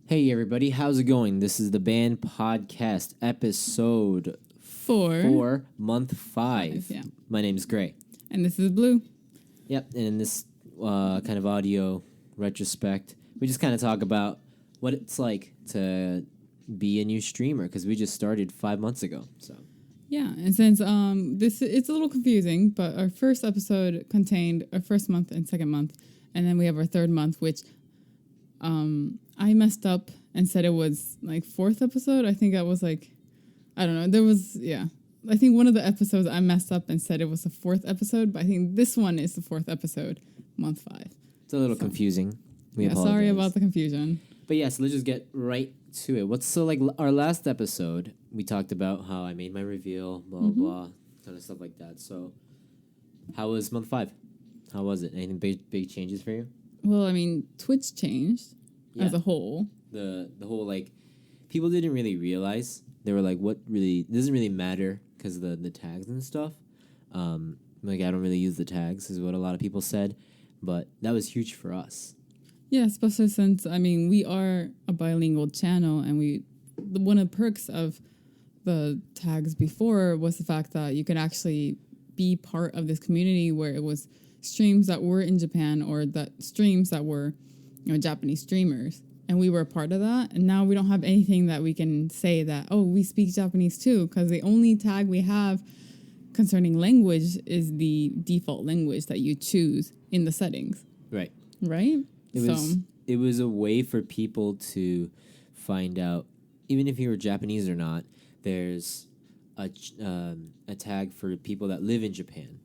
Hey everybody, how's it going? This is the Band Podcast, episode 4, month 5. Yeah. My name is Gray. And this is Blue. Yep, and in this kind of audio retrospect, we just kind of talk about what it's like to be a new streamer, because we just started 5 months ago. So Yeah, and since it's a little confusing, but our first episode contained our first month and second month, and then we have our third month, which I messed up and said it was like fourth episode. I think that was like, I don't know. There was, yeah. I think one of the episodes I messed up and said it was the fourth episode, but I think this one is the fourth episode, month 5. it's a little confusing. We apologize. Sorry about the confusion. But yeah, so let's just get right to it. Our last episode, we talked about how I made my reveal, blah, blah, kind of stuff like that. So how was month 5? How was it? Anything big changes for you? Well, I mean, Twitch changed as a whole. The whole, like, people didn't really realize. They were like, what really, it doesn't really matter because of the tags and stuff. Like, I don't really use the tags is what a lot of people said. But that was huge for us. Yeah, especially since, I mean, we are a bilingual channel, and one of the perks of the tags before was the fact that you could actually be part of this community where it was streams that were in Japan or that streams that were, Japanese streamers. And we were a part of that. And now we don't have anything that we can say that, oh, we speak Japanese too, because the only tag we have concerning language is the default language that you choose in the settings. Right. Right? It was a way for people to find out, even if you were Japanese or not, there's a tag for people that live in Japan.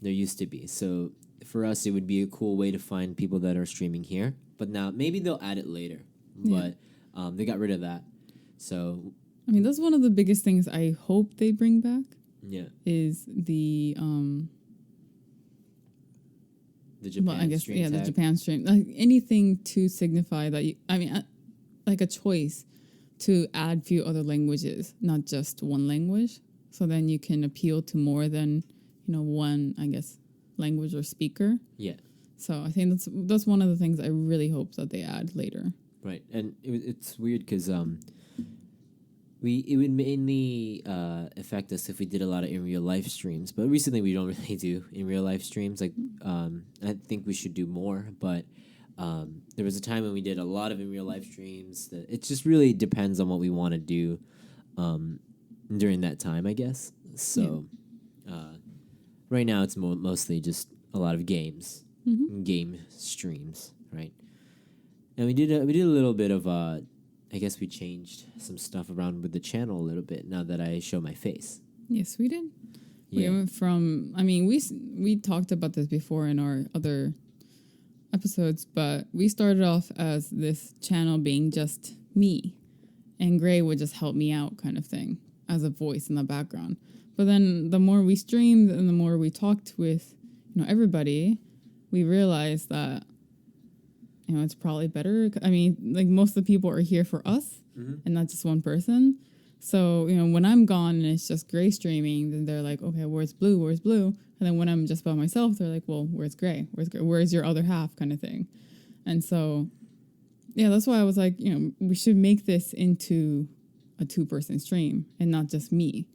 There used to be. So for us, it would be a cool way to find people that are streaming here. But now maybe they'll add it later. But they got rid of that. So I mean, that's one of the biggest things I hope they bring back. Yeah. Is the Japan stream tag. The Japan stream. Like anything to signify that like a choice to add few other languages, not just one language. So then you can appeal to more than, one, I guess, language or speaker. Yeah. So I think that's one of the things I really hope that they add later. Right. And it's weird because it would mainly affect us if we did a lot of in real life streams. But recently we don't really do in real life streams. Like I think we should do more. But there was a time when we did a lot of in real life streams. It just really depends on what we want to do during that time, I guess. So right now it's mostly just a lot of games, game streams, right? And we did a little bit of I guess we changed some stuff around with the channel a little bit now that I show my face. Yes, we did. Yeah. We went from, we talked about this before in our other episodes, but we started off as this channel being just me, and Gray would just help me out kind of thing as a voice in the background. But then the more we streamed and the more we talked with, everybody, we realized that, it's probably better. I mean, like most of the people are here for us and not just one person. So, when I'm gone and it's just Gray streaming, then they're like, okay, where's Blue? Where's Blue? And then when I'm just by myself, they're like, well, where's Gray? Where's Gray? Where's your other half kind of thing? And so, yeah, that's why I was like, we should make this into a 2-person stream and not just me.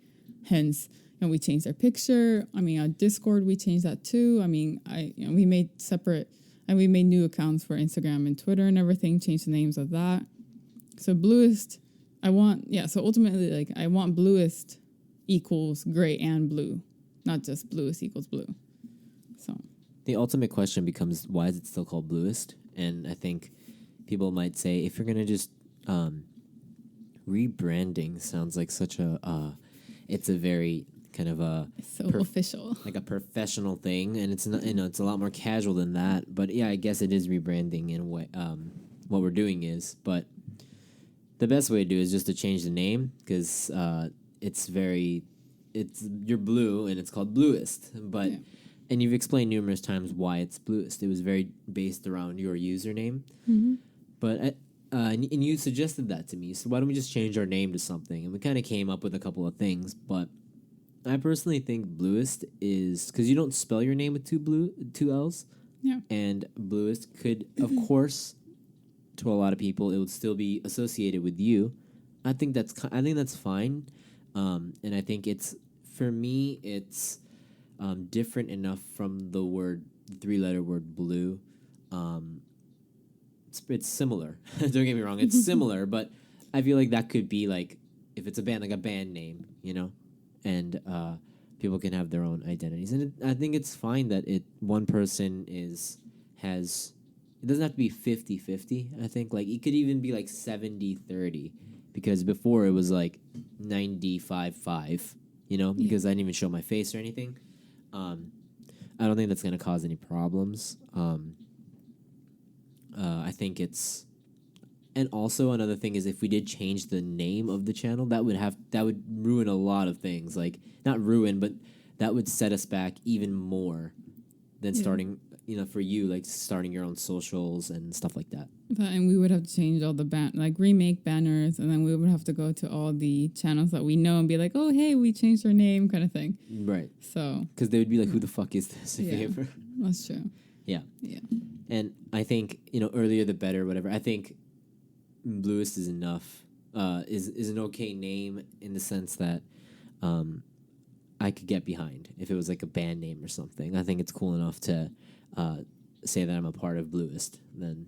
Hence, we changed our picture. I mean, on Discord, we changed that too. I mean, we made separate, and we made new accounts for Instagram and Twitter and everything, changed the names of that. So Bluist, so ultimately, like, I want Bluist equals Gray and Blue, not just Bluist equals Blue. So the ultimate question becomes, why is it still called Bluist? And I think people might say, if you're going to just rebranding sounds like such a it's a very kind of official, like a professional thing, and it's not, it's a lot more casual than that. But yeah, I guess it is rebranding in what we're doing is. But the best way to do it is just to change the name, because you're Blue and it's called Bluist. But and you've explained numerous times why it's Bluist. It was very based around your username. But and you suggested that to me, so why don't we just change our name to something? And we kind of came up with a couple of things, but I personally think Bluist is, because you don't spell your name with two L's. Yeah. And Bluist could, of course, to a lot of people, it would still be associated with you. I think that's fine, and I think it's for me it's different enough from the 3-letter word blue. Um, it's similar. Don't get me wrong, it's similar, but I feel like that could be like if it's a band, like a band name, and people can have their own identities, and I think it's fine that one person has. It doesn't have to be 50-50. I think like it could even be like 70-30, because before it was like 95-5. Because I didn't even show my face or anything. I don't think that's gonna cause any problems. I think it's, and also another thing is if we did change the name of the channel, that would ruin a lot of things. Like not ruin, but that would set us back even more than starting. For you, like starting your own socials and stuff like that. And we would have to change all the remake banners, and then we would have to go to all the channels that we know and be like, "Oh, hey, we changed our name," kind of thing. Right. So because they would be like, "Who the fuck is this?" That's true. Yeah. Yeah. And I think earlier the better, whatever. I think Blluist is enough. Is an okay name in the sense that I could get behind if it was like a band name or something. I think it's cool enough to say that I'm a part of Blluist. Then,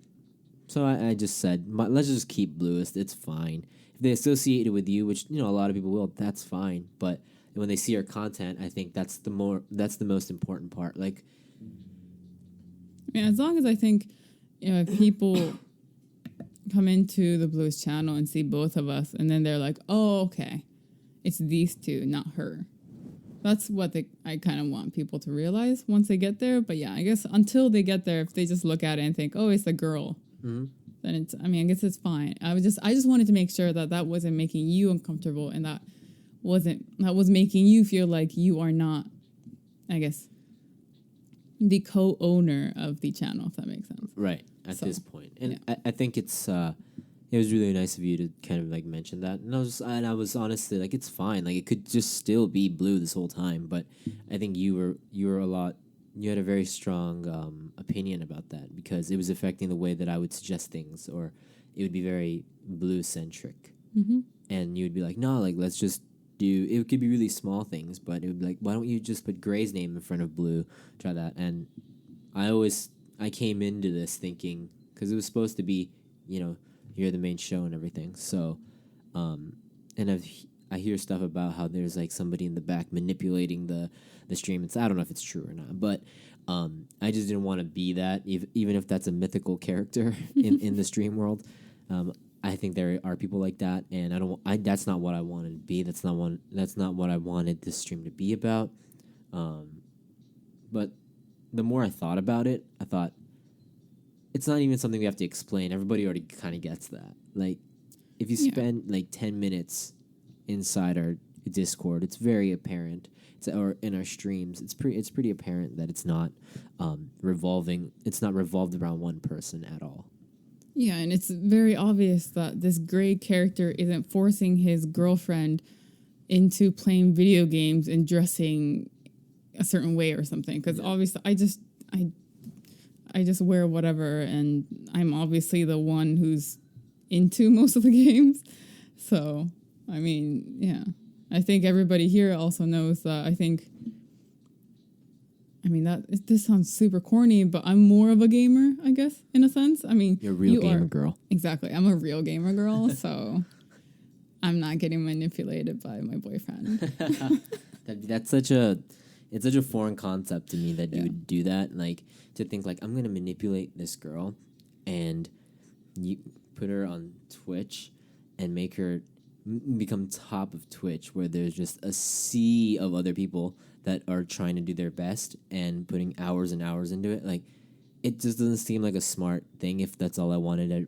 so I just said let's just keep Blluist. It's fine if they associate it with you, which a lot of people will. That's fine. But when they see our content, I think that's the most important part. Like, as long as I think if people come into the Blluist channel and see both of us, and then they're like, "Oh, okay, it's these two, not her." That's what I kind of want people to realize once they get there. But yeah, I guess until they get there, if they just look at it and think, "Oh, it's a girl," then it's. I mean, I guess it's fine. I just wanted to make sure that wasn't making you uncomfortable, and that was making you feel like you are not, I guess, the co-owner of the channel. If that makes sense. Right at this point, and yeah. I think it's. It was really nice of you to kind of like mention that, and I was honestly like, it's fine. Like it could just still be blue this whole time, but I think you had a very strong opinion about that because it was affecting the way that I would suggest things, or it would be very blue centric, and you would be like, no, like let's just do. It could be really small things, but it would be like, why don't you just put Gray's name in front of blue? Try that, and I came into this thinking because it was supposed to be, you're the main show and everything. So, and I hear stuff about how there's like somebody in the back manipulating the stream. I don't know if it's true or not, but I just didn't want to be that, even if that's a mythical character in the stream world. I think there are people like that, and that's not what I wanted to be. That's not what I wanted this stream to be about. But the more I thought about it, I thought, it's not even something we have to explain. Everybody already kind of gets that. Like, if you spend like 10 minutes inside our Discord, it's very apparent. Or in our streams, it's pretty apparent that it's not revolved around one person at all. Yeah, and it's very obvious that this Gray character isn't forcing his girlfriend into playing video games and dressing a certain way or something. Because obviously, I just wear whatever, and I'm obviously the one who's into most of the games. So, I mean, yeah. I think everybody here also knows that this sounds super corny, but I'm more of a gamer, I guess, in a sense. I mean, you're a real gamer girl. Exactly. I'm a real gamer girl, so I'm not getting manipulated by my boyfriend. It's such a foreign concept to me that you would do that. Like, to think like, I'm going to manipulate this girl and you put her on Twitch and make her become top of Twitch, where there's just a sea of other people that are trying to do their best and putting hours and hours into it. Like, it just doesn't seem like a smart thing if that's all I wanted to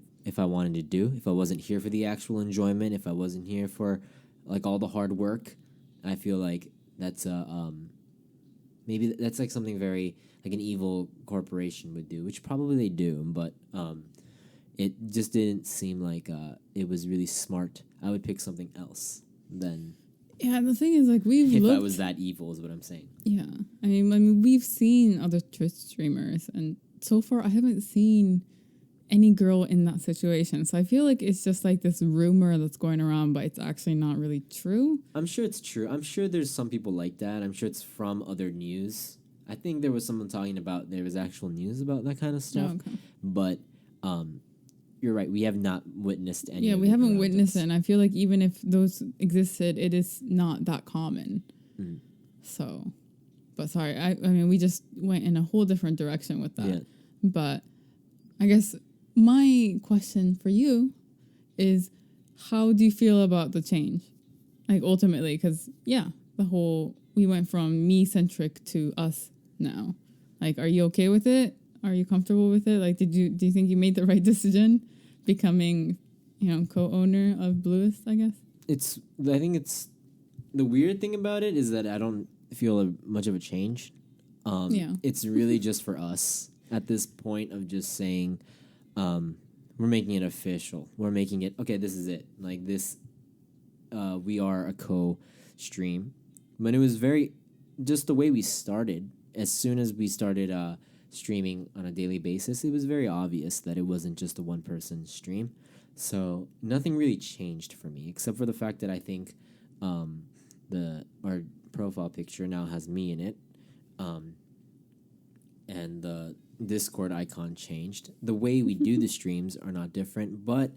do. If I wasn't here for the actual enjoyment, if I wasn't here for like all the hard work, I feel like that's maybe that's like something very like an evil corporation would do, which probably they do, but it just didn't seem like it was really smart. I would pick something else than. Yeah, the thing is, like, if I was that evil, is what I'm saying. Yeah, I mean, we've seen other Twitch streamers, and so far I haven't seen any girl in that situation. So I feel like it's just like this rumor that's going around, but it's actually not really true. I'm sure it's true. I'm sure there's some people like that. I'm sure it's from other news. I think there was someone talking about there was actual news about that kind of stuff. Oh, okay. But you're right. We have not witnessed any. Yeah, of we it haven't around witnessed us. it, and I feel like even if those existed, it is not that common. Mm. So, but sorry, I mean, we just went in a whole different direction with that. Yeah. But I guess my question for you is, how do you feel about the change? Like ultimately, because we went from me centric to us now. Like, are you okay with it? Are you comfortable with it? Like, do you think you made the right decision becoming, co-owner of Blluist, I guess? I think it's the weird thing about it is that I don't feel much of a change. It's really just for us at this point of just saying, we're making it official. We're making it, okay, this is it. Like this, we are a co-stream. But it was just the way we started. As soon as we started streaming on a daily basis, it was very obvious that it wasn't just a one-person stream. So nothing really changed for me, except for the fact that I think our profile picture now has me in it, and the Discord icon changed. The way we do the streams are not different, but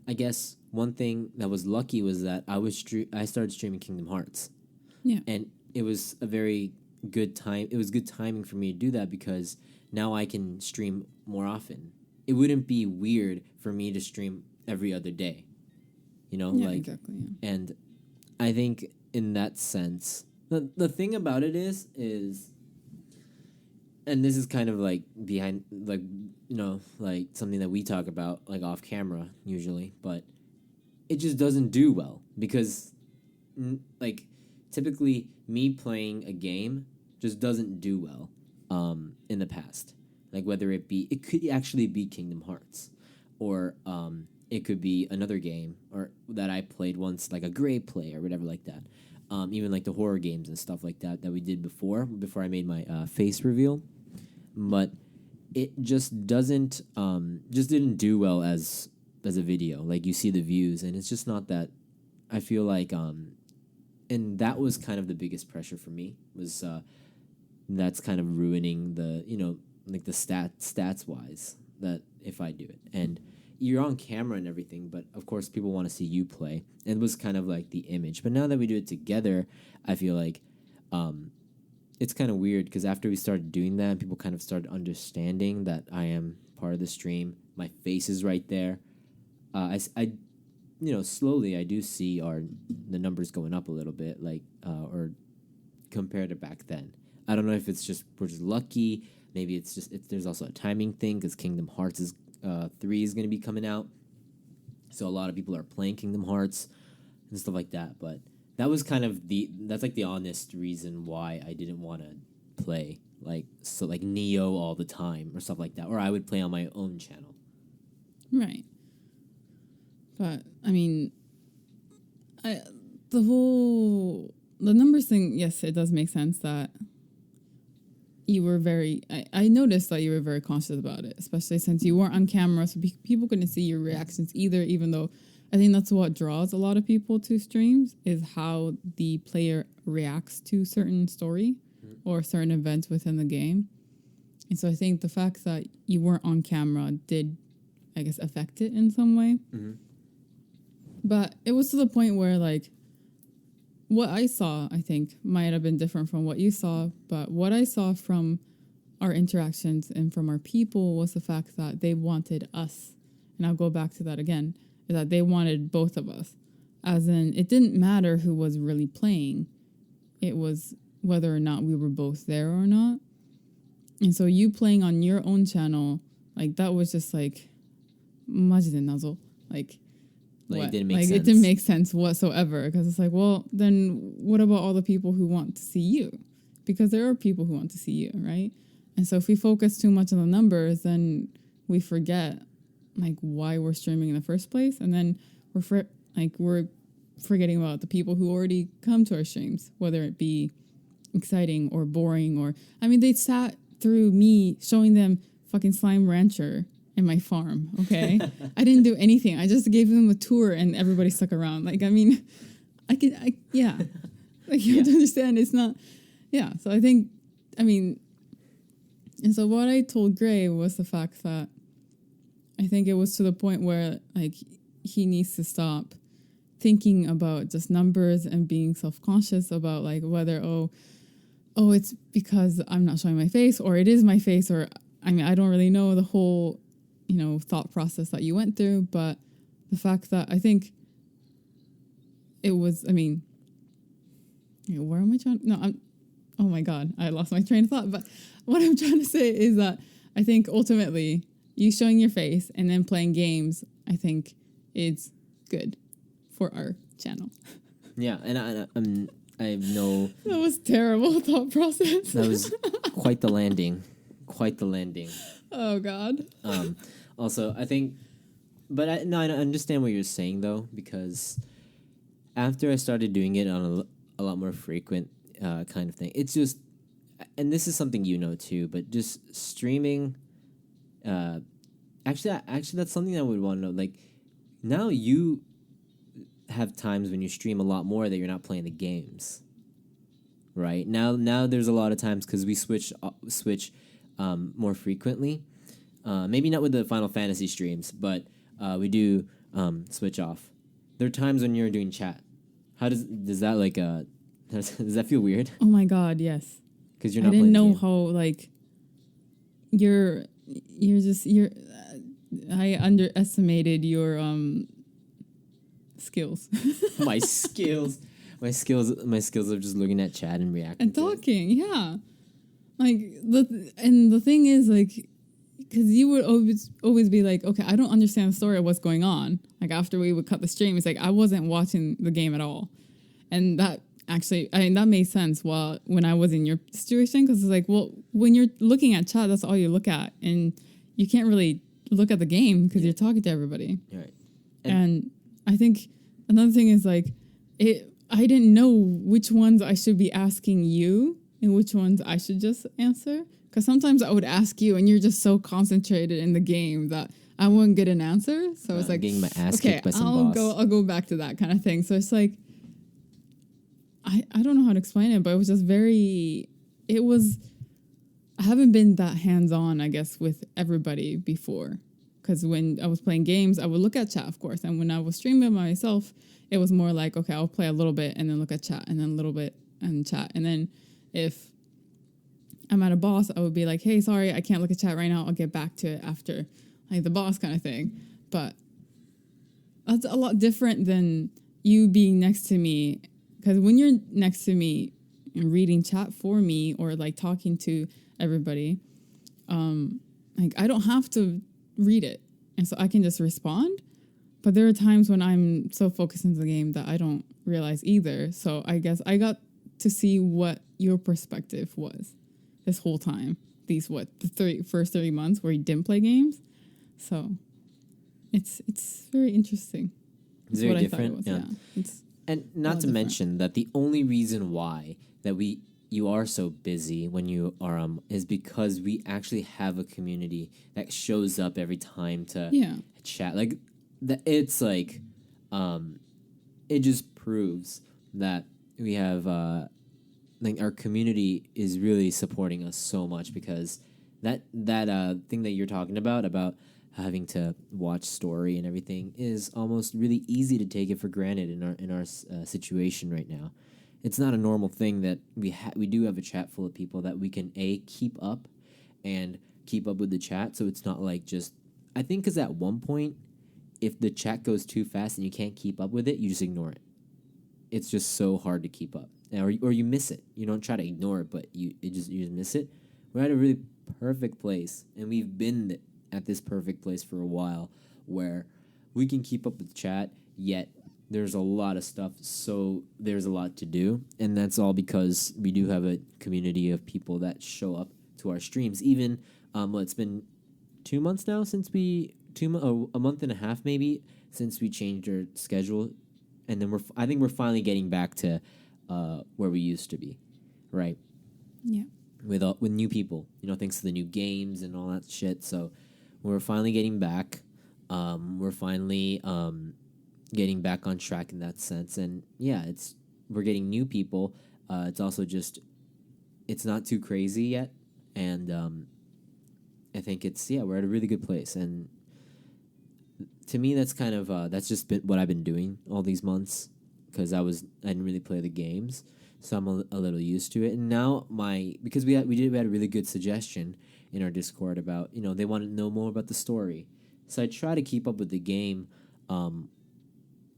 I guess one thing that was lucky was that I started streaming Kingdom Hearts. Yeah. And it was a very good time. It was good timing for me to do that because now I can stream more often. It wouldn't be weird for me to stream every other day. Yeah, exactly. Yeah. And I think in that sense, the thing about it is and this is kind of like behind, like, like something that we talk about like off camera usually, but it just doesn't do well because like typically me playing a game just doesn't do well in the past. Like whether it could actually be Kingdom Hearts, or it could be another game or that I played once, like a Gray Play or whatever like that. Even like the horror games and stuff like that we did before I made my face reveal. But it just didn't do well as a video. Like you see the views and it's just not that. I feel like and that was kind of the biggest pressure for me was that's kind of ruining the like the stats wise, that if I do it and you're on camera and everything, but of course people want to see you play, and it was kind of like the image. But now that we do it together, I feel like it's kind of weird because after we started doing that, people kind of started understanding that I am part of the stream. My face is right there. I slowly I do see the numbers going up a little bit, like or compared to back then. I don't know if it's just we're just lucky. Maybe there's also a timing thing because Kingdom Hearts 3 is going to be coming out, so a lot of people are playing Kingdom Hearts and stuff like that. But that was kind of that's like the honest reason why I didn't want to play like Neo all the time or stuff like that, or I would play on my own channel. Right. But I mean, the numbers thing, yes, it does make sense that you were I noticed that you were very conscious about it, especially since you weren't on camera, so people couldn't see your reactions either, even though I think that's what draws a lot of people to streams, is how the player reacts to certain story or certain events within the game. And so I think the fact that you weren't on camera did, I guess, affect it in some way. Mm-hmm. But it was to the point where, like, what I saw, I think, might have been different from what you saw. But what I saw from our interactions and from our people was the fact that they wanted us. And I'll go back to that again, is that they wanted both of us. As in, it didn't matter who was really playing. It was whether or not we were both there or not. And so you playing on your own channel, like, that was just like, majide nazo. Like it didn't make sense. It didn't make sense whatsoever, because it's like, well, then what about all the people who want to see you? Because there are people who want to see you, right? And so if we focus too much on the numbers, then we forget like why we're streaming in the first place, and then we're forgetting about the people who already come to our streams, whether it be exciting or boring, or I mean, they sat through me showing them fucking Slime Rancher in my farm, okay? I didn't do anything. I just gave them a tour and everybody stuck around. Like, I mean, yeah. Like, you have to understand, it's not, yeah. So I think, I mean, and so what I told Gray was the fact that I think it was to the point where, like, he needs to stop thinking about just numbers and being self-conscious about, like, whether, oh, it's because I'm not showing my face, or it is my face, or, I mean, I don't really know the whole, thought process that you went through, but the fact that I think it was, I mean, where am I trying? No, oh my God, I lost my train of thought. But what I'm trying to say is that I think ultimately you showing your face and then playing games, I think is good for our channel. Yeah, and I have no... That was terrible thought process. That was quite the landing. Quite the landing. Oh, God. Also, I think... But I understand what you're saying, though, because after I started doing it on a lot more frequent kind of thing, it's just... And this is something you know, too, but just streaming... Actually, that's something I would want to know. Like, now you have times when you stream a lot more that you're not playing the games, right? Now there's a lot of times because we switch more frequently. Maybe not with the Final Fantasy streams, but we do switch off. There are times when you're doing chat. How does that like does that feel weird? Oh my God, yes. Because you're not. I didn't playing know the game. how like you're. I underestimated your skills. My skills of just looking at chat and reacting and talking. Yeah, like the thing is like, because you would always be like, okay, I don't understand the story of what's going on. Like after we would cut the stream, it's like I wasn't watching the game at all, and that actually, I mean, that made sense when I was in your situation, because it's like, well, when you're looking at chat, that's all you look at, and you can't really look at the game because you're talking to everybody. Right. And I think another thing is like, I didn't know which ones I should be asking you and which ones I should just answer. Because sometimes I would ask you and you're just so concentrated in the game that I wouldn't get an answer. So it's like, getting my ass kicked by some boss. I'll go back to that kind of thing. So it's like, I don't know how to explain it, but it was just I haven't been that hands-on, I guess, with everybody before. Because when I was playing games, I would look at chat, of course. And when I was streaming by myself, it was more like, okay, I'll play a little bit and then look at chat and then a little bit and chat. And then if I'm at a boss, I would be like, hey, sorry, I can't look at chat right now. I'll get back to it after, like the boss kind of thing. But that's a lot different than you being next to me. Because when you're next to me and reading chat for me or like talking to everybody, like I don't have to read it, and so I can just respond. But there are times when I'm so focused into the game that I don't realize either. So I guess I got to see what your perspective was this whole time. These first 30 months where you didn't play games. So it's very interesting. It's very different. Yeah. It's and not to mention that the only reason why that you are so busy when you are is because we actually have a community that shows up every time to chat. Like it's like it just proves that we have like our community is really supporting us so much, because that thing that you're talking about having to watch story and everything is almost really easy to take it for granted in our situation right now. It's not a normal thing that we do have a chat full of people that we can keep up with the chat. So it's not like just, I think, because at one point, if the chat goes too fast and you can't keep up with it, you just ignore it. It's just so hard to keep up, or you miss it. You don't try to ignore it, but you just miss it. We're at a really perfect place, and we've been at this perfect place for a while, where we can keep up with chat, yet there's a lot of stuff, so there's a lot to do, and that's all because we do have a community of people that show up to our streams. Even it's been 2 months now since a month and a half maybe since we changed our schedule, and then I think we're finally getting back to where we used to be, right? Yeah. With new people, thanks to the new games and all that shit. So we're finally getting back. We're finally getting back on track in that sense, and yeah, we're getting new people. It's also just it's not too crazy yet, and I think we're at a really good place, and to me that's kind of that's just been what I've been doing all these months because I didn't really play the games, so I'm a little used to it. And now because we had a really good suggestion in our Discord about they want to know more about the story, so I try to keep up with the game, or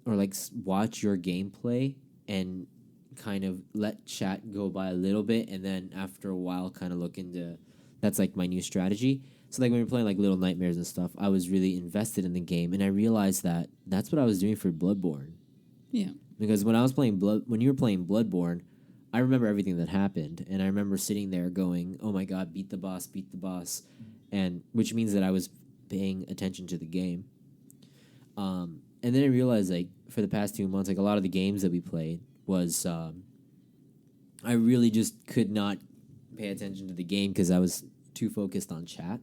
like watch your gameplay and kind of let chat go by a little bit, and then after a while kind of look into that's like my new strategy. So like when we were playing like Little Nightmares and stuff, I was really invested in the game, and I realized that that's what I was doing for Bloodborne. Yeah. Because when you were playing Bloodborne, I remember everything that happened, and I remember sitting there going, "Oh my god, beat the boss," and which means that I was paying attention to the game. And then I realized like for the past 2 months, like a lot of the games that we played was I really just could not pay attention to the game because I was too focused on chat.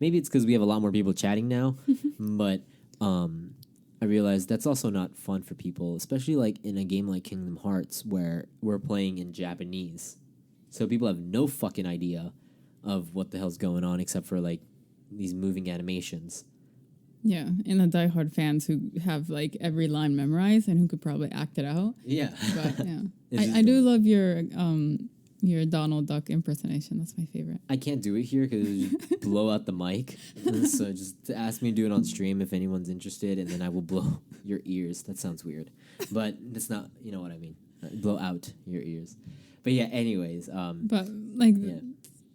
Maybe it's because we have a lot more people chatting now, but I realized that's also not fun for people, especially like in a game like Kingdom Hearts where we're playing in Japanese. So people have no fucking idea of what the hell's going on except for like these moving animations. Yeah, and the diehard fans who have like every line memorized and who could probably act it out. Yeah. But yeah. I do love your Donald Duck impersonation. That's my favorite. I can't do it here because it would just blow out the mic. So just ask me to do it on stream if anyone's interested, and then I will blow your ears. That sounds weird. But that's not, you know what I mean. Blow out your ears. But yeah, anyways. But like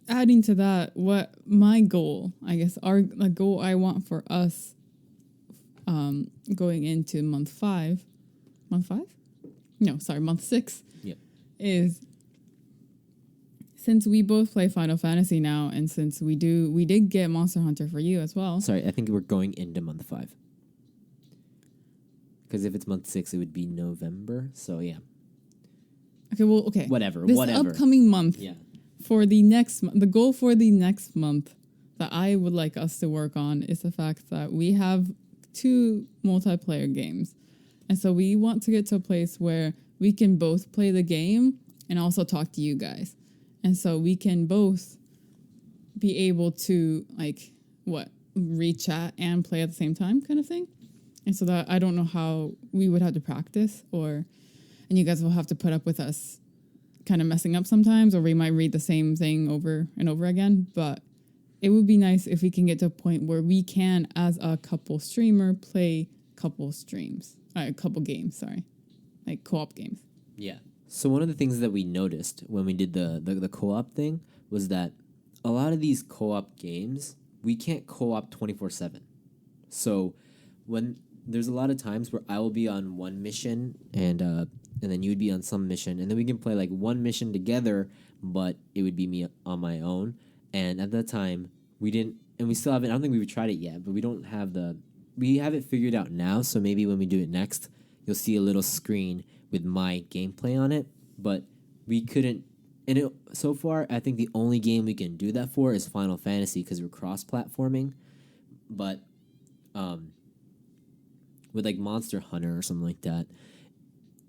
adding to that, what my goal, I guess, the goal I want for us going into month 6 is, since we both play Final Fantasy now, and since we did get Monster Hunter for you as well. Sorry, I think we're going into month 5. Because if it's month 6, it would be November. So yeah. Okay. Whatever. This upcoming month. Yeah. The goal for the next month that I would like us to work on is the fact that we have 2 multiplayer games. And so we want to get to a place where we can both play the game and also talk to you guys. And so we can both be able to read chat and play at the same time kind of thing. And so that I don't know how we would have to practice, and you guys will have to put up with us kind of messing up sometimes, or we might read the same thing over and over again. But it would be nice if we can get to a point where we can, as a couple streamer, play couple games, like co-op games. Yeah. So one of the things that we noticed when we did the co-op thing was that a lot of these co-op games, we can't co-op 24/7. So when there's a lot of times where I will be on one mission and then you would be on some mission, and then we can play like one mission together, but it would be me on my own. And at that time, we didn't, and we still haven't, I don't think we've tried it yet, but we have it figured out now. So maybe when we do it next, you'll see a little screen with my gameplay on it, but we couldn't, and so far, I think the only game we can do that for is Final Fantasy because we're cross-platforming, but with like Monster Hunter or something like that,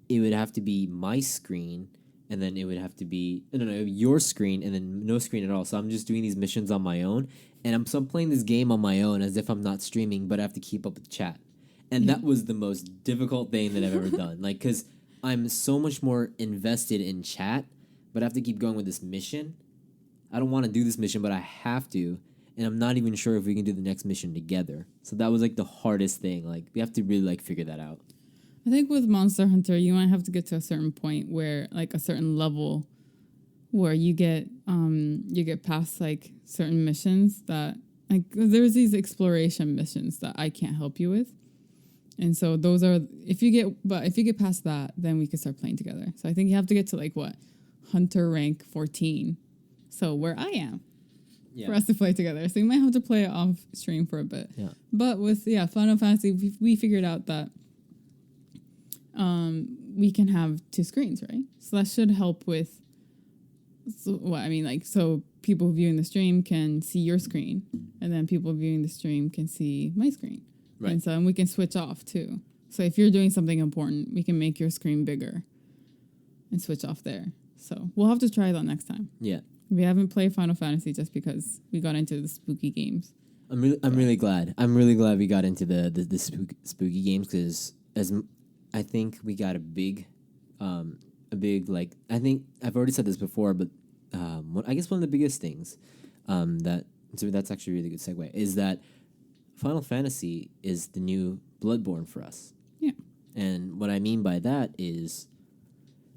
it would have to be my screen, and then it would have to be your screen, and then no screen at all. So I'm just doing these missions on my own, and I'm playing this game on my own as if I'm not streaming, but I have to keep up with chat, and that was the most difficult thing that I've ever done. Like, because I'm so much more invested in chat, but I have to keep going with this mission. I don't want to do this mission, but I have to, and I'm not even sure if we can do the next mission together. So that was like the hardest thing. Like, we have to really like figure that out. I think with Monster Hunter, you might have to get to a certain point where, like, a certain level where you get past like certain missions that, like, there's these exploration missions that I can't help you with. And so those are, if you get past that, then we can start playing together. So I think you have to get to like Hunter rank 14. So where I am for us to play together. So you might have to play it off stream for a bit. Yeah. But with Final Fantasy, we figured out that we can have 2 screens, right? So that should help with So what I mean, like, so people viewing the stream can see your screen, and then people viewing the stream can see my screen, Right. and we can switch off too. So if you're doing something important, we can make your screen bigger and switch off there. So we'll have to try that next time. Yeah. We haven't played Final Fantasy just because we got into the spooky games. I'm really glad. I'm really glad we got into the spooky games because I think we got a big like I think I've already said this before, but I guess one of the biggest things that's actually a really good segue is that Final Fantasy is the new Bloodborne for us. Yeah. And what I mean by that is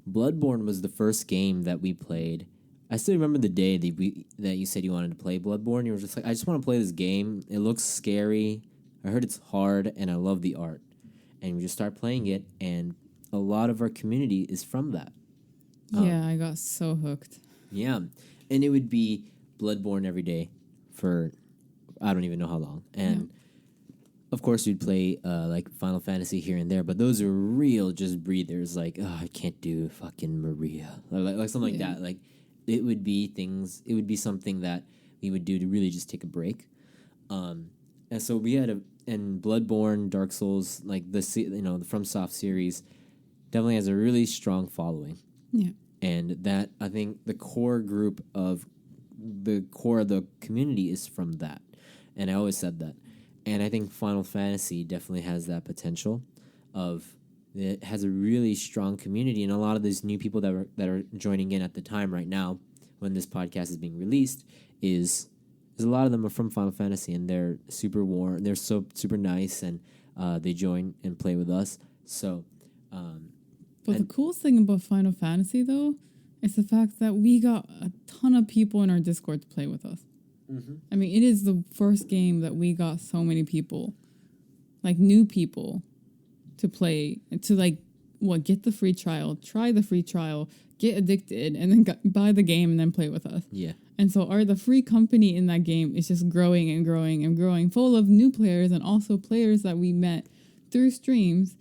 Bloodborne was the first game that we played. I still remember the day that you said you wanted to play Bloodborne. You were just like, I just want to play this game. It looks scary. I heard it's hard, and I love the art. And we just start playing it, and a lot of our community is from that. Yeah, I got so hooked. Yeah. And it would be Bloodborne every day for I don't even know how long. And of course, we'd play like Final Fantasy here and there, but those are real just breathers. Like, oh, I can't do fucking Maria, or like something like that. Like, it would be something that we would do to really just take a break. And so we had and Bloodborne, Dark Souls, like the FromSoft series, definitely has a really strong following. Yeah, and that I think the core of the community is from that, and I always said that. And I think Final Fantasy definitely has that potential it has a really strong community, and a lot of these new people that are joining in at the time right now when this podcast is being released is a lot of them are from Final Fantasy, and they're super warm, they're so super nice, and they join and play with us. So but the coolest thing about Final Fantasy though is the fact that we got a ton of people in our Discord to play with us. Mm-hmm. I mean, it is the first game that we got so many people, like new people, to play, to get the free trial, try the free trial, get addicted, and then buy the game and then play with us. Yeah. And so the free company in that game is just growing and growing and growing, full of new players and also players that we met through streams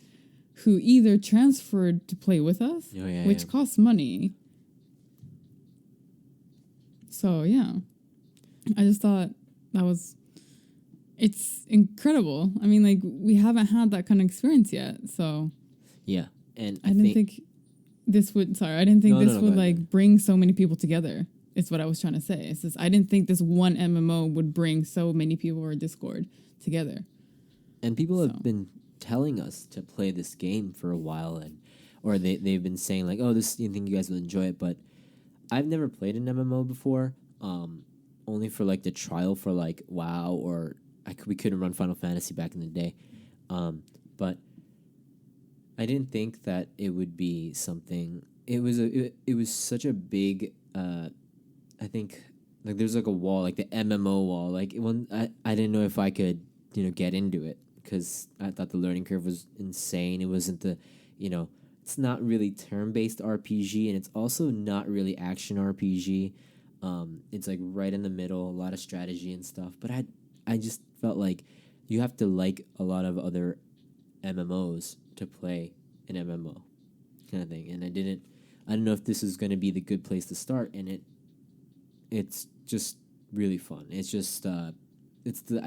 who either transferred to play with us, which costs money. So, yeah. I just thought it's incredible. I mean, like, we haven't had that kind of experience yet, so. Yeah, and I didn't think this would bring so many people together. It's what I was trying to say. It's just, I didn't think this one MMO would bring so many people or Discord together. And people have been telling us to play this game for a while, or they've been saying like, oh, you think you guys will enjoy it, but I've never played an MMO before. Only for like the trial for like WoW, or we couldn't run Final Fantasy back in the day, but I didn't think that it would be something. It was such a big. I think like there's like a wall, like the MMO wall. Like I didn't know if I could get into it because I thought the learning curve was insane. It wasn't it's not really turn-based RPG, and it's also not really action RPG. It's like right in the middle, a lot of strategy and stuff. But I just felt like you have to like a lot of other MMOs to play an MMO kind of thing. And I don't know if this is going to be the good place to start. And it's just really fun. It's just I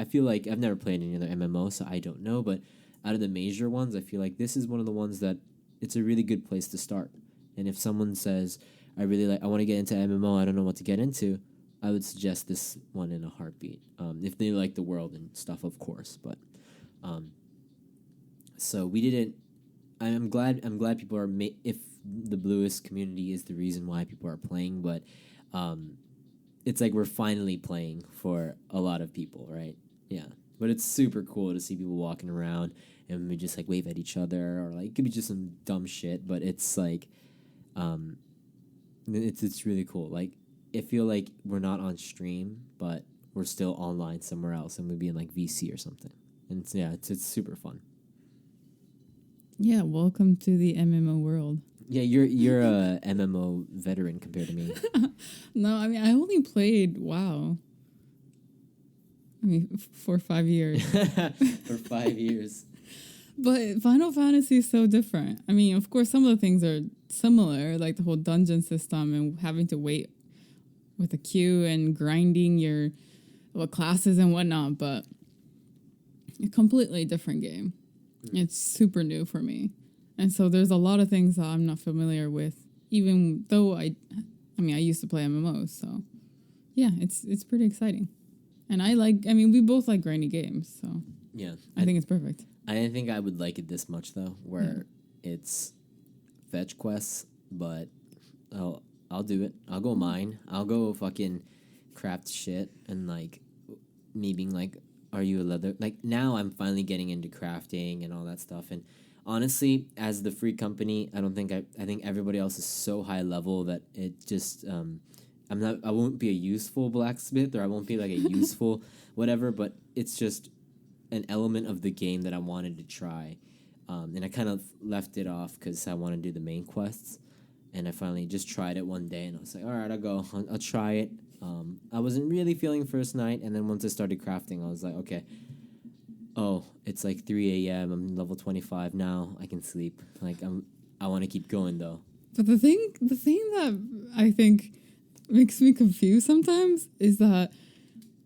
feel like I've never played any other MMO, so I don't know. But out of the major ones, I feel like this is one of the ones that it's a really good place to start. And if someone says, I want to get into MMO, I don't know what to get into, I would suggest this one in a heartbeat. If they like the world and stuff, of course. But so we didn't. I'm glad people are. If the Blluist community is the reason why people are playing, but it's like we're finally playing for a lot of people, right? Yeah, but it's super cool to see people walking around and we just like wave at each other, or like it could be just some dumb shit, but it's like. It's really cool. Like, I feel like we're not on stream, but we're still online somewhere else, and we'd be in like VC or something. And it's super fun. Yeah, welcome to the MMO world. Yeah, you're a MMO veteran compared to me. No, I mean I only played WoW. I mean, for 5 years. For 5 years. But Final Fantasy is so different. I mean, of course, some of the things are similar, like the whole dungeon system and having to wait with a queue and grinding your classes and whatnot, but a completely different game. It's super new for me. And so there's a lot of things that I'm not familiar with, even though I used to play MMOs, so yeah, it's pretty exciting. And we both like grindy games, so yeah, I think it's perfect. I didn't think I would like it this much though, where it's fetch quests, but I'll do it. I'll go mine. I'll go fucking craft shit and like me being like, are you a leather? Like now I'm finally getting into crafting and all that stuff. And honestly, as the free company, I think everybody else is so high level that it just I won't be a useful blacksmith, or I won't be like a useful whatever, but it's just an element of the game that I wanted to try. And I kind of left it off because I want to do the main quests. And I finally just tried it one day, and I was like, all right, I'll try it. I wasn't really feeling first night, and then once I started crafting, I was like, okay, oh, it's like 3 a.m. I'm level 25 now. I can sleep. Like I want to keep going though. But the thing that I think makes me confused sometimes is that,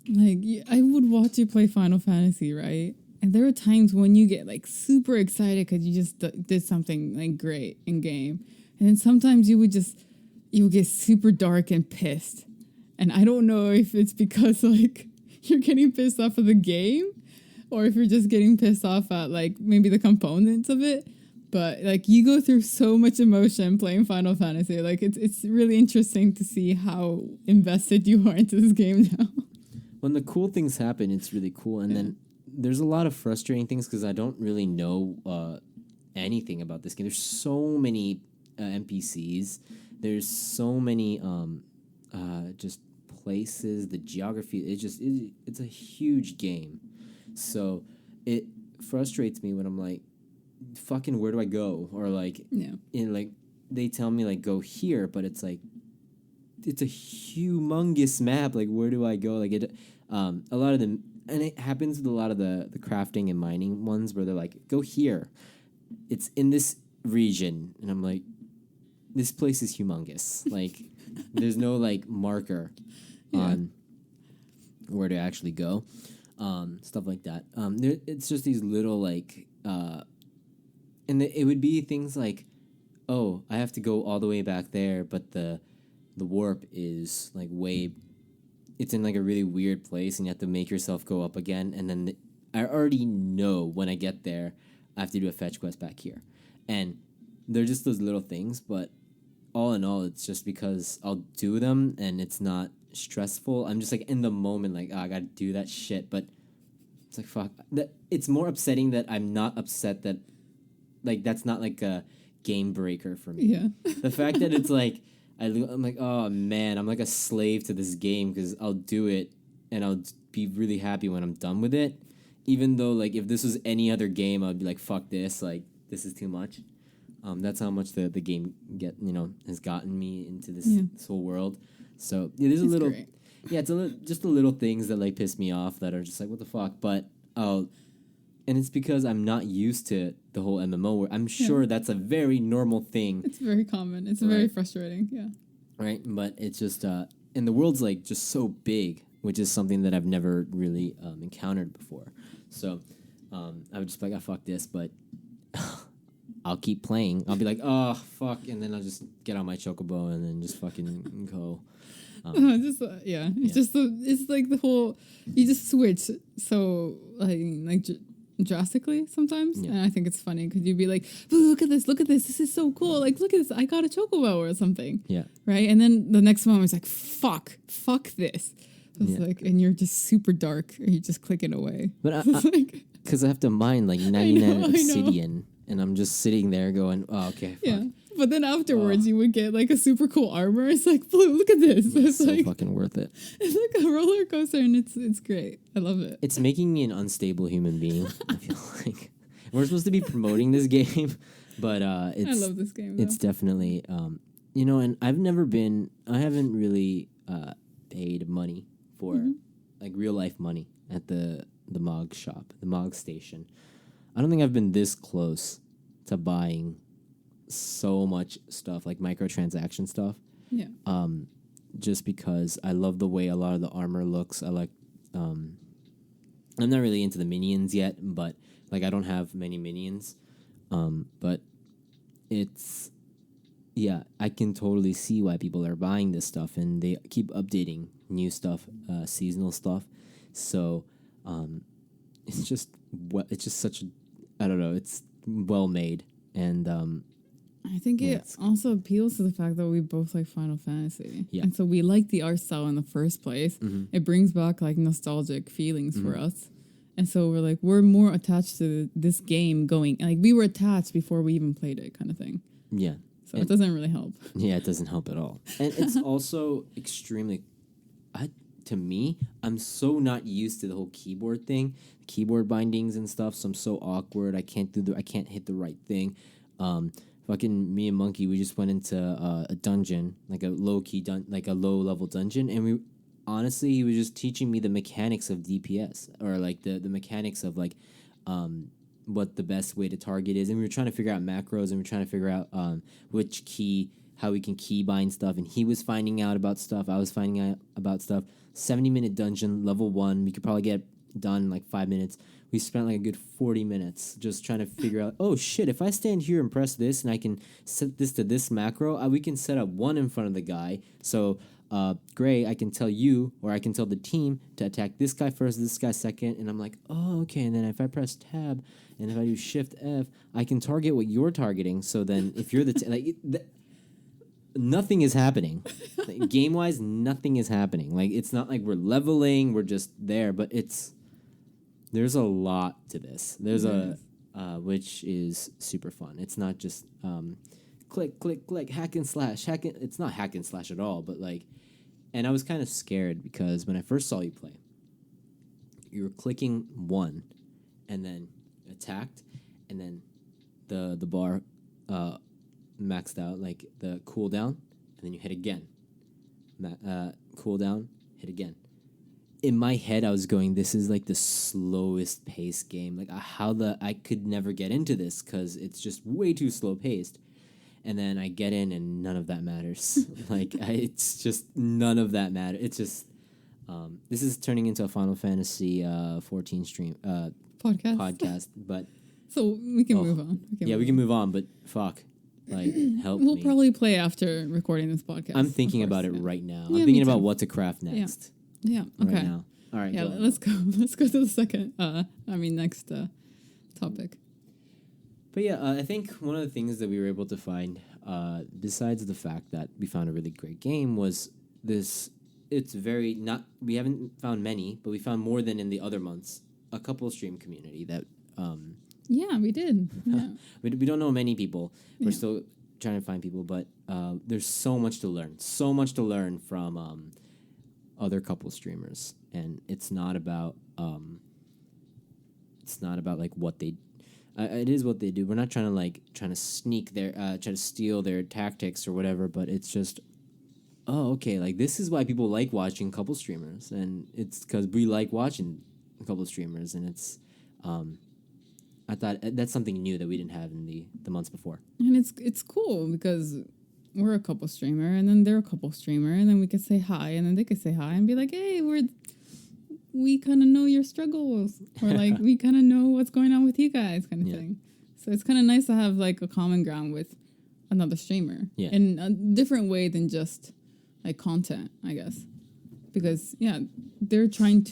like, I would watch you play Final Fantasy, right? And there are times when you get like super excited because you just did something like great in game, and then sometimes you would get super dark and pissed. And I don't know if it's because like you're getting pissed off of the game, or if you're just getting pissed off at like maybe the components of it. But like you go through so much emotion playing Final Fantasy. Like it's really interesting to see how invested you are into this game now. When the cool things happen, it's really cool. And then there's a lot of frustrating things because I don't really know anything about this game. There's so many NPCs. There's so many just places. The geography. It's a huge game. So it frustrates me when I'm like, fucking, where do I go? Or like, like they tell me like go here, but it's like it's a humongous map. Like, where do I go? Like a lot of them, and it happens with a lot of the crafting and mining ones where they're like, go here. It's in this region, and I'm like, this place is humongous. Like, there's no like marker on where to actually go. Stuff like that. It's just these little like, and it would be things like, oh, I have to go all the way back there, but the warp is like it's in like a really weird place, and you have to make yourself go up again. And then I already know when I get there, I have to do a fetch quest back here, and they're just those little things. But all in all, it's just because I'll do them, and it's not stressful. I'm just like in the moment, like, oh, I gotta do that shit, but it's like fuck. It's more upsetting that I'm not upset that, like, that's not like a game breaker for me. Yeah. The fact that it's like I'm like, oh man, I'm like a slave to this game because I'll do it and I'll be really happy when I'm done with it. Even though like if this was any other game, I'd be like, fuck this, like this is too much. That's how much the game has gotten me into this whole world. So yeah, there's a little, great. Yeah, it's just the little things that like piss me off that are just like, what the fuck. But and it's because I'm not used to the whole MMO where I'm sure that's a very normal thing. It's very common. It's very frustrating. Yeah. Right, but it's just and the world's like just so big, which is something that I've never really encountered before. So I would just be like, oh, fuck this, but I'll keep playing. I'll be like, oh, fuck, and then I'll just get on my chocobo and then just fucking go. It's like the whole, you just switch so like drastically sometimes, and I think it's funny because you'd be like, look at this, this is so cool, like look at this, I got a chocobo or something, right? And then the next moment it's like, fuck this. It's like, and you're just super dark, and you just click it away. But because I have to mine like 99 obsidian, and I'm just sitting there going, oh, okay, fuck. Yeah. But then afterwards, you would get like a super cool armor. It's like, look at this. It's so like, fucking worth it. It's like a roller coaster, and it's great. I love it. It's making me an unstable human being. I feel like we're supposed to be promoting this game, but I love this game. Though. It's definitely and I haven't really paid money for like real life money at the Mog shop, the Mog station. I don't think I've been this close to buying so much stuff, like microtransaction stuff. Yeah. just because I love the way a lot of the armor looks. I like. I'm not really into the minions yet, but like I don't have many minions. But it's I can totally see why people are buying this stuff, and they keep updating new stuff, seasonal stuff. So it's just such a, I don't know, it's well made, and I think it also appeals to the fact that we both like Final Fantasy. Yeah. And so we like the art style in the first place. Mm-hmm. It brings back like nostalgic feelings for us. And so we're more attached to this game going, like we were attached before we even played it kind of thing. Yeah. So it doesn't really help. Yeah, it doesn't help at all. And it's also extremely, to me, I'm so not used to the whole keyboard thing, keyboard bindings and stuff. So I'm so awkward. I can't hit the right thing. Fucking me and Monkey, we just went into a dungeon, like a low key like a low level dungeon, and we honestly, he was just teaching me the mechanics of DPS, or like the mechanics of like what the best way to target is, and we were trying to figure out macros, and we were trying to figure out which key, how we can key bind stuff, and he was finding out about stuff, I was finding out about stuff. 70-minute dungeon, level 1, we could probably get done in like 5 minutes. We spent like a good 40 minutes just trying to figure out, oh shit, if I stand here and press this and I can set this to this macro, we can set up 1 in front of the guy. So, Gray, I can tell you, or I can tell the team to attack this guy first, this guy second. And I'm like, oh, okay. And then if I press tab and if I do shift F, I can target what you're targeting. So then if you're nothing is happening. Like, game-wise, nothing is happening. Like, it's not like we're leveling, we're just there, but there's a lot to this. There's which is super fun. It's not just click, click, click, hack and slash. It's not hack and slash at all, but like, and I was kind of scared because when I first saw you play, you were clicking 1 and then attacked, and then the bar maxed out, like the cooldown, and then you hit again. Cooldown, hit again. In my head, I was going, this is like the slowest paced game. Like I could never get into this because it's just way too slow paced. And then I get in, and none of that matters. It's just none of that matters. It's just this is turning into a Final Fantasy 14 stream podcast. But so we can move on. We can move on. But fuck, like help We'll me. probably play after recording this podcast. I'm thinking about it right now. Yeah, I'm thinking about what to craft next. Yeah. Okay. Right now. All right. Yeah. Let's go. Let's go to the second. Next topic. But yeah, I think one of the things that we were able to find, besides the fact that we found a really great game, was this. It's very not. We haven't found many, but we found more than in the other months. A couple stream community that. Yeah, we did. Yeah. we don't know many people. We're still trying to find people, but there's so much to learn. So much to learn from other couple streamers, and it's not about like what they. It is what they do. We're not trying to sneak their, try to steal their tactics or whatever. But it's just, oh, okay. Like this is why people like watching couple streamers, and it's because we like watching couple streamers, and it's, I thought that's something new that we didn't have in the months before. And it's cool because we're a couple streamer, and then they're a couple streamer, and then we could say hi, and then they could say hi and be like, hey, we kind of know your struggles, or like we kind of know what's going on with you guys, kind of thing. So it's kind of nice to have like a common ground with another streamer in a different way than just like content, I guess, because they're both trying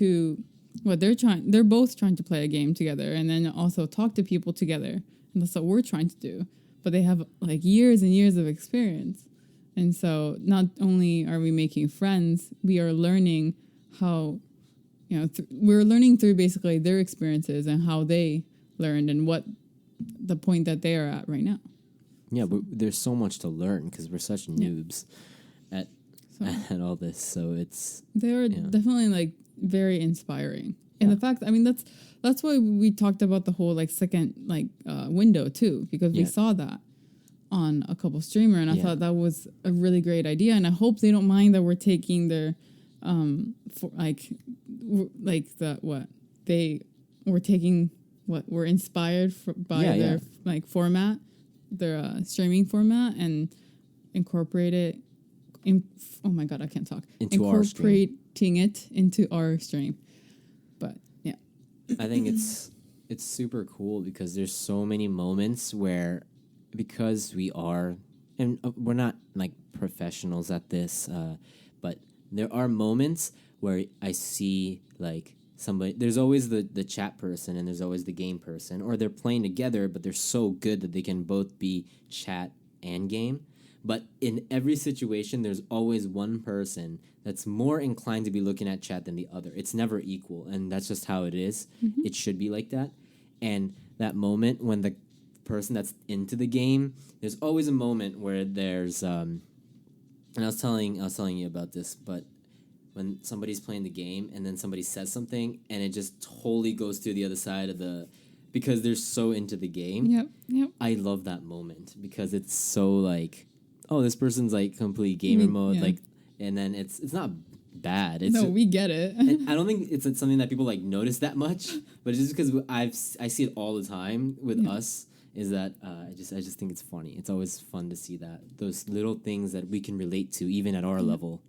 to play a game together and then also talk to people together, and that's what we're trying to do. But they have like years and years of experience, and so not only are we making friends, we are learning how. We're learning through basically their experiences and how they learned and what the point that they are at right now. Yeah, but there's so much to learn because we're such noobs at all this. So they're definitely like very inspiring. And the fact, that's why we talked about the whole like second window too, because we saw that on a couple streamer, and I thought that was a really great idea. And I hope they don't mind that we're taking their we're inspired by their like format, their streaming format, and incorporate it oh my god, I can't talk. Into our stream. Incorporating it into our stream. But yeah, I think it's super cool because there's so many moments where, because we are, and we're not like professionals at this, but there are moments where I see like somebody. There's always the chat person and there's always the game person, or they're playing together, but they're so good that they can both be chat and game. But in every situation, there's always one person that's more inclined to be looking at chat than the other. It's never equal, and that's just how it is. It should be like that. And that moment when the person that's into the game, there's always a moment where there's and I was telling you about this, but when somebody's playing the game and then somebody says something and it just totally goes to the other side of the, because they're so into the game. Yep. I love that moment because it's so like, oh, this person's like complete gamer mode, like, and then it's not bad. It's we get it. And I don't think it's something that people like notice that much, but it's just because I see it all the time with us. Is that I just think it's funny. It's always fun to see that those little things that we can relate to even at our level,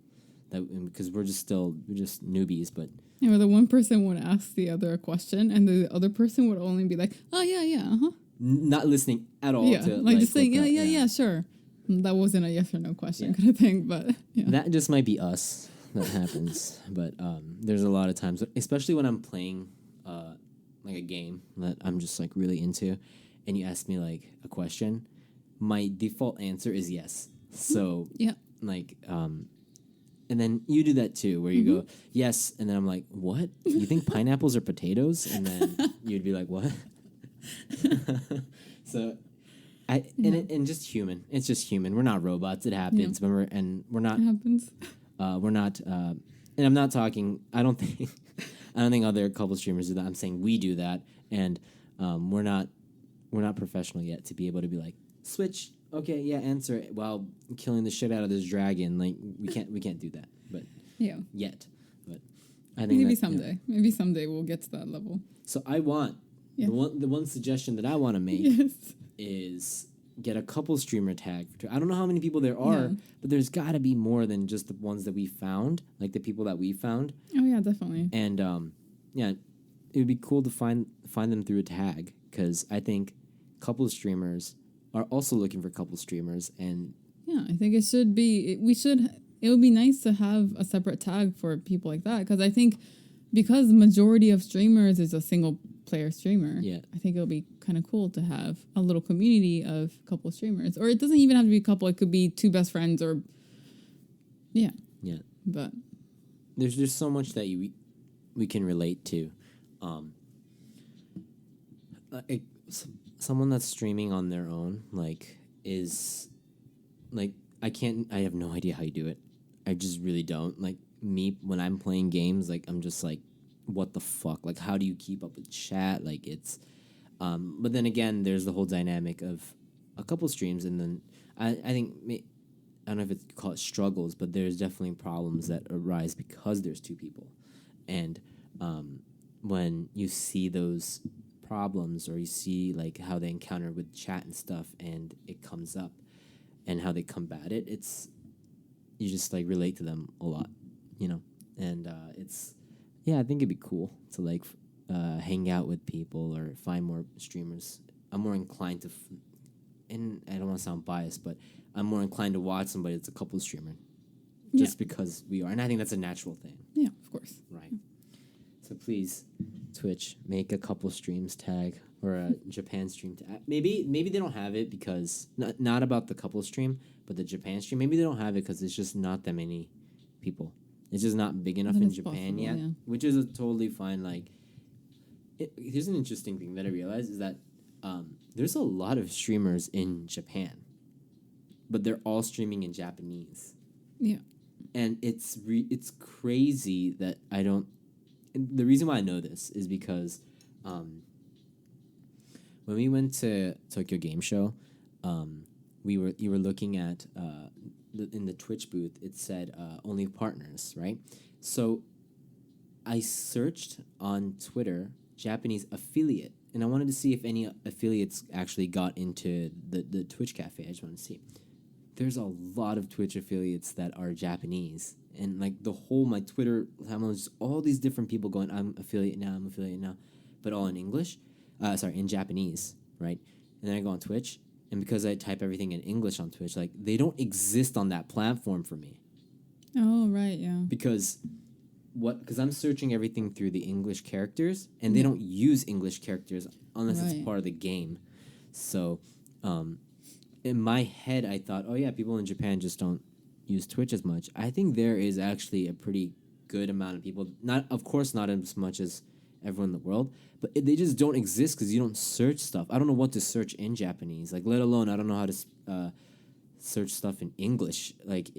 that because we're just newbies, but. Yeah, where the one person would ask the other a question, and the other person would only be like, "Oh yeah, not listening at all. Yeah, to, like just saying, yeah, sure. That wasn't a yes or no question kind of thing, but that just might be us. That happens, but there's a lot of times, especially when I'm playing like a game that I'm just like really into, and you ask me like a question, my default answer is yes. So like and then you do that too, where you go yes, and then I'm like, what? You think pineapples are potatoes? And then you'd be like, what? So. And just human. It's just human. We're not robots. It happens. Remember, and we're not. It happens. We're not. And I'm not talking. I don't think other couple streamers do that. I'm saying we do that, and we're not professional yet to be able to be like, switch. Okay, yeah, answer it while killing the shit out of this dragon. Like we can't do that. But yet. But I think maybe someday. Maybe someday we'll get to that level. So I want the one suggestion that I want to make. Yes. Is get a couple streamer tag. I don't know how many people there are, but there's got to be more than just the ones that we found, like the people that we found. Oh yeah, definitely. And it would be cool to find them through a tag, because I think couple streamers are also looking for couple streamers. And I think it should be. It would be nice to have a separate tag for people like that, because I think because the majority of streamers is a single player streamer. Yeah. I think it would be kind of cool to have a little community of couple streamers. Or it doesn't even have to be a couple. It could be two best friends or... Yeah. Yeah. But... There's so much that we can relate to. Someone that's streaming on their own, like, is... Like, I have no idea how you do it. I just really don't. Like, me, when I'm playing games, like, I'm just like, what the fuck? Like, how do you keep up with chat? Like, it's... but then again, there's the whole dynamic of a couple streams, and then I think... I don't know if you call it struggles, but there's definitely problems that arise because there's two people. And when you see those problems, or you see, like, how they encounter with chat and stuff, and it comes up, and how they combat it, you just, like, relate to them a lot, you know? And it's... Yeah, I think it'd be cool to, like, hang out with people or find more streamers. I'm more inclined to, and I don't want to sound biased, but I'm more inclined to watch somebody that's a couple streamer, just because we are. And I think that's a natural thing. Yeah, of course. Right. So please, Twitch, make a couple streams tag, or a Japan stream tag. Maybe they don't have it because, not about the couple stream, but the Japan stream. Maybe they don't have it because it's just not that many people. It's just not big enough in Japan yet, which is totally fine. Like, here's an interesting thing that I realized is that there's a lot of streamers in Japan, but they're all streaming in Japanese. Yeah. And it's crazy that I don't... The reason why I know this is because when we went to Tokyo Game Show, you were looking at... in the Twitch booth, it said only partners, right? So I searched on Twitter Japanese affiliate, and I wanted to see if any affiliates actually got into the Twitch cafe. I just wanted to see. there's a lot of Twitch affiliates that are Japanese, and like the whole my Twitter timeline is just all these different people going, I'm affiliate now, but all in English, in Japanese, right? And then I go on Twitch, and because I type everything in English on Twitch, like they don't exist on that platform for me. Oh, right, yeah. Because I'm searching everything through the English characters, and they don't use English characters unless it's part of the game. So, in my head, I thought, oh yeah, people in Japan just don't use Twitch as much. I think there is actually a pretty good amount of people. Of course, not as much as everyone in the world, but they just don't exist because you don't search stuff. I don't know what to search in Japanese, like let alone I don't know how to search stuff in English, like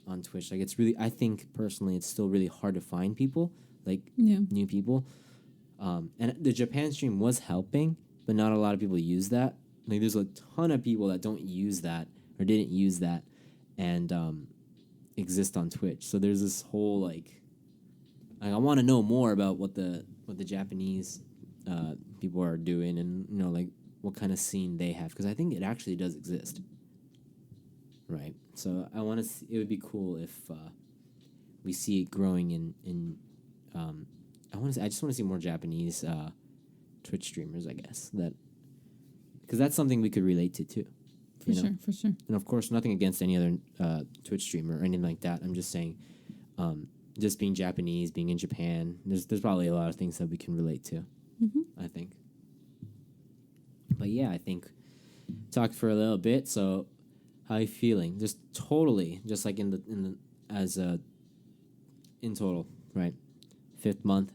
on Twitch. Like it's really, I think personally, it's still really hard to find people, like new people. And the Japan stream was helping, but not a lot of people use that. Like there's a ton of people that don't use that or didn't use that, and exist on Twitch. So there's this whole like I want to know more about what the Japanese people are doing, and like what kind of scene they have, because I think it actually does exist. Right. So I want to see, it would be cool if we see it growing in I just want to see more Japanese Twitch streamers, I guess, because that's something we could relate to too. For sure. And of course, nothing against any other Twitch streamer or anything like that. I'm just saying, just being Japanese, being in Japan, there's probably a lot of things that we can relate to. I think. But yeah, I think talked for a little bit. So, how are you feeling? Just totally, just like in total, right? 5th month.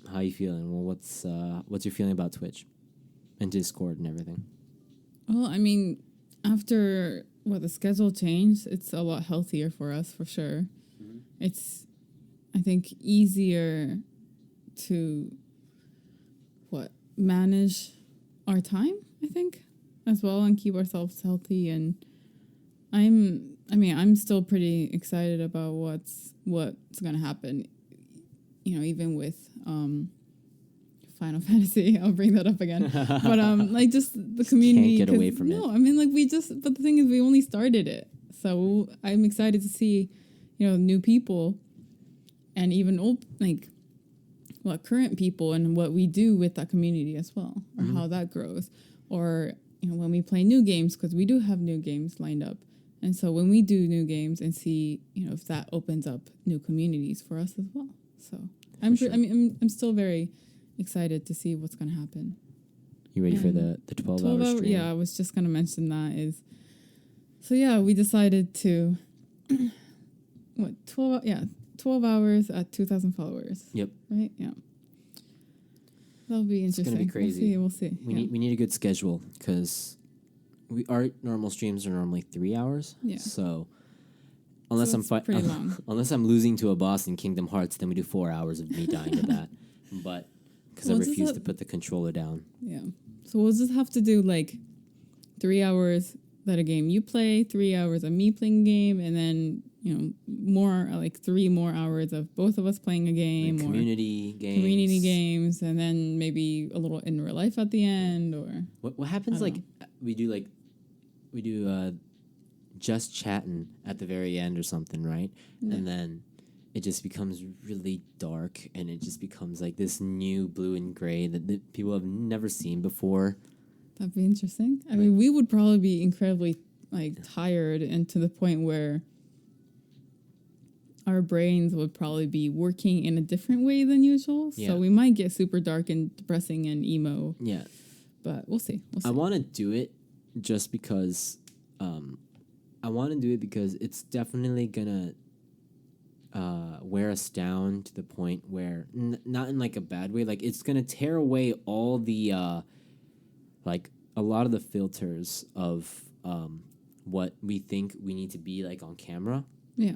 How are you feeling? Well, what's your feeling about Twitch and Discord and everything? Well, I mean, after the schedule changed, it's a lot healthier for us, for sure. It's, I think, easier to manage our time, I think, as well, and keep ourselves healthy. And I'm still pretty excited about what's going to happen, even with Final Fantasy. I'll bring that up again. But like just the community. Can't get away from it. No, I mean, like but the thing is, we only started it, so I'm excited to see, new people, and even old current people, and what we do with that community as well, or how that grows, or when we play new games, because we do have new games lined up, and so when we do new games and see if that opens up new communities for us as well. So I'm still very excited to see what's going to happen. You ready for the 12-hour stream? Yeah, I was just going to mention that so yeah, we decided to 12 hours at 2,000 followers. Yep. Right? Yeah. That'll be interesting. It's going to be crazy. We'll see. We need a good schedule, because our normal streams are normally 3 hours. Yeah. So unless unless I'm losing to a boss in Kingdom Hearts, then we do 4 hours of me dying to that. But because I refuse to put the controller down. Yeah. So we'll just have to do 3 hours that a game you play, 3 hours of me playing a game, and then more 3 more hours of both of us playing a game, or community games, and then maybe a little in real life at the end. Or what happens? We do just chatting at the very end or something, right? Yeah. And then it just becomes really dark, and it just becomes this new blue and gray that people have never seen before. That'd be interesting. I mean, we would probably be incredibly tired, and to the point where our brains would probably be working in a different way than usual. Yeah. So we might get super dark and depressing and emo. Yeah. But we'll see. I want to do it just because it's definitely going to wear us down to the point where, not in a bad way, it's going to tear away all the, a lot of the filters of what we think we need to be on camera. Yeah.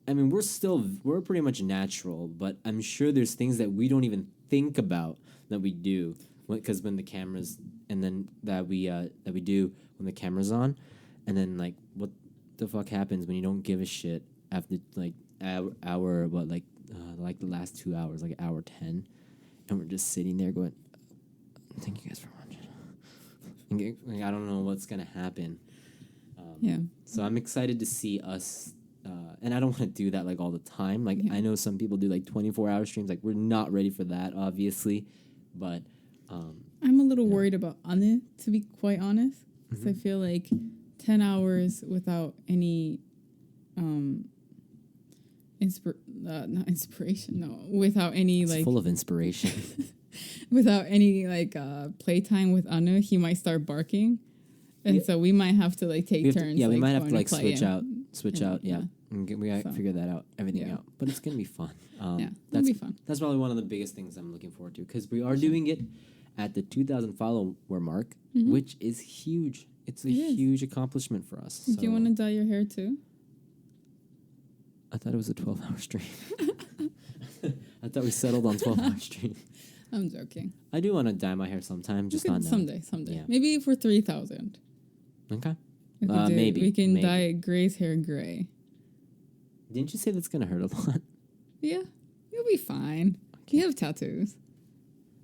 I mean, we're pretty much natural, but I'm sure there's things that we don't even think about that we do, because when the cameras, and then that we do when the camera's on, and then what the fuck happens when you don't give a shit after hour the last 2 hours, hour 10, and we're just sitting there going, thank you guys for watching. I don't know what's gonna happen. Yeah. So I'm excited to see us. And I don't want to do that like all the time. Like I know some people do like 24-hour streams. Like we're not ready for that, obviously. But I'm a little worried about Anne, to be quite honest. Because I feel like 10 hours without any not inspiration, no. Without any it's like full of inspiration. without any like playtime with Anu, he might start barking. And so we might have to like take turns. We like, might have to like play switch out. Yeah. And we gotta figure that out, everything out. But it's gonna be fun. That'll be fun. That's probably one of the biggest things I'm looking forward to, because we are doing it at the 2,000 follower mark, which is huge. It's a huge accomplishment for us. Do you want to dye your hair too? I thought it was a 12-hour stream. I thought we settled on 12-hour stream. I'm joking. I do want to dye my hair sometime, just not now. Someday. Yeah. Maybe for 3,000. Okay. Maybe. We can maybe. dye Gray's hair gray. Didn't you say that's going to hurt a lot? Yeah. You'll be fine. Okay. You have tattoos.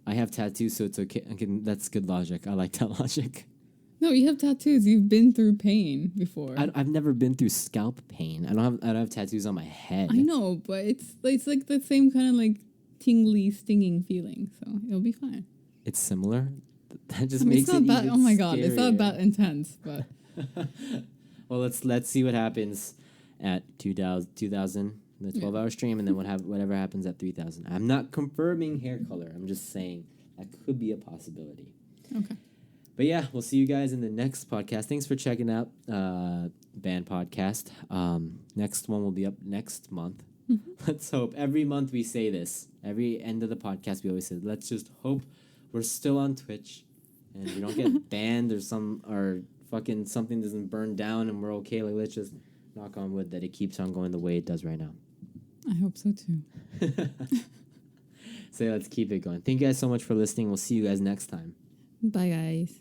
I have tattoos, so it's okay. That's good logic. I like that logic. No, you have tattoos. You've been through pain before. I've never been through scalp pain. I don't have tattoos on my head. I know, but it's like the same kind of like tingly, stinging feeling. So it'll be fine. It's similar. That just makes it's not it that. even Oh my god, scarier. it's not that intense, but. Well, let's see what happens at 2,000, the 12-hour stream, and then whatever happens at 3,000. I'm not confirming hair color. I'm just saying that could be a possibility. Okay. But yeah, we'll see you guys in the next podcast. Thanks for checking out Band Podcast. Next one will be up next month. Let's hope. Every month we say this. Every end of the podcast we always say, let's just hope we're still on Twitch and we don't get banned or fucking something doesn't burn down and we're okay. Like, let's just knock on wood that it keeps on going the way it does right now. I hope so too. So let's keep it going. Thank you guys so much for listening. We'll see you guys next time. Bye, guys.